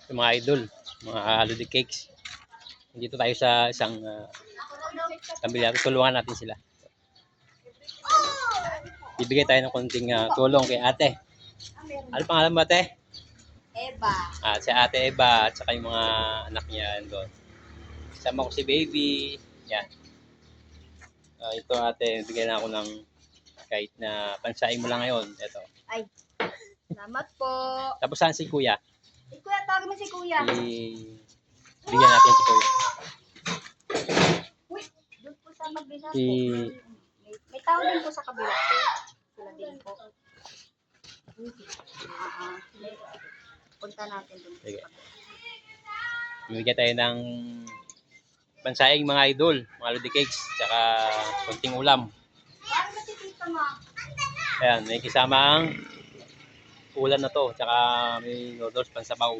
yung mga idol, mga holiday cakes. Dito tayo sa isang kabila. Tulungan natin sila. Bibigay tayo ng konting tulong kay ate. Ano pangalan mo, ate? Eva. Si ate Eva at saka yung mga anak niya doon. Kasama ko si baby. Yan. Ito ate, bigyan na ako ng kahit na pansaing mo lang ngayon. Ito. Ay, salamat po. Tapos saan si kuya? Si kuya, tawag mo si kuya. Bigyan natin si kuya. Uy, doon po sa magbisa po. Si- May tao din po sa kabila po. Sila din po. Punta natin doon. Sige. Bigyan tayo ng pansaing mga idol, mga holiday cakes, tsaka konting ulam. Parang ba si tita mo? Ayan, may kasamang ulam na to, tsaka may noodles pansabaw.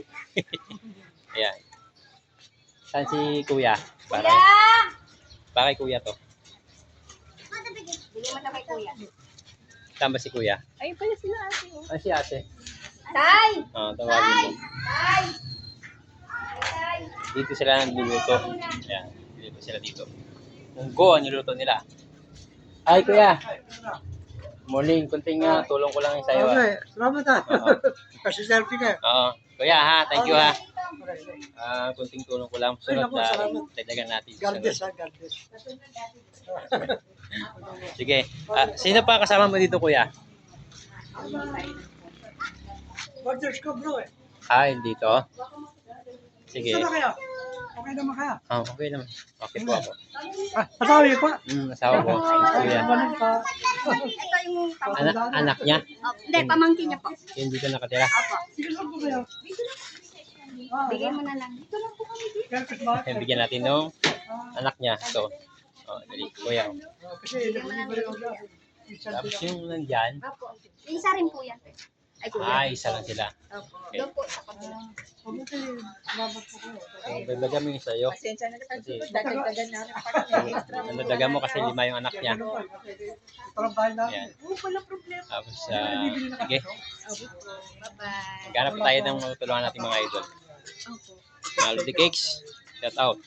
Ayan. Saan si kuya? Kuya! Para kay kuya to. Bili mo na kay kuya. Saan ba si kuya? Ayun pala sila ate. Ano si ate? Tay! Tawagin mo. Tay! Tay! Dito sila nagluluto. Ayan, dito sila dito. Munggo ang niluto nila. Ay kuya. Morning, kunting tulong ko lang sa'yo. Okay, salamat ha. Oo. Kasi selfie ka. Oo. Kuya ha, thank you ha. Kunting tulong ko lang. Sunod Ay, naku, na salamat. dagdagan natin. God bless Sunod. ha, God bless. Sige. Sino pa kasama mo dito kuya? Orders ko bro eh. Dito. Sige. Saan na kayo? Okay naman kaya? Okay naman. Okay po ako. Asawa niyo pa? Asawa ko. Kuya. Ito yung Anak niya? Hindi, pamangkin niya po. Yung dito nakatira. Opo. Sige lang po kayo. Bigay mo na lang. Dito lang po kami. Perfect ba? Bigyan natin nung anak niya. So, dali. Kuya. Kasi nag-delivery ako dyan. Tapos yung nandyan, Opo. Isa rin po yan. Ay, kuya. isa lang sila. Opo. Doon po sa kabila. Mabuti, salamat po kayo. Dagdagan mo yung sa'yo. Pasensya na Kasi, dadagdagan namin pa kami. dagdagan mo kasi 5 yung anak niya. Parang bahay namin. Ayan. Wala problema. Tapos, sige. Bye-bye. Maghanap po tayo ng matulungan natin mga idol. Opo. Mga holiday cakes. Shout out.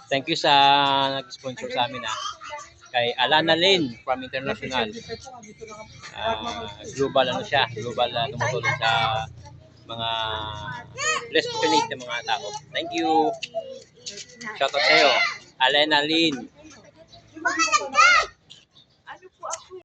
Thank you sa nag-sponsor sa amin kay Alana Lynn from International. Global siya, global tumutulong sa mga less fortunate na mga tao. Thank you. Shout out sa iyo, Alana Lynn.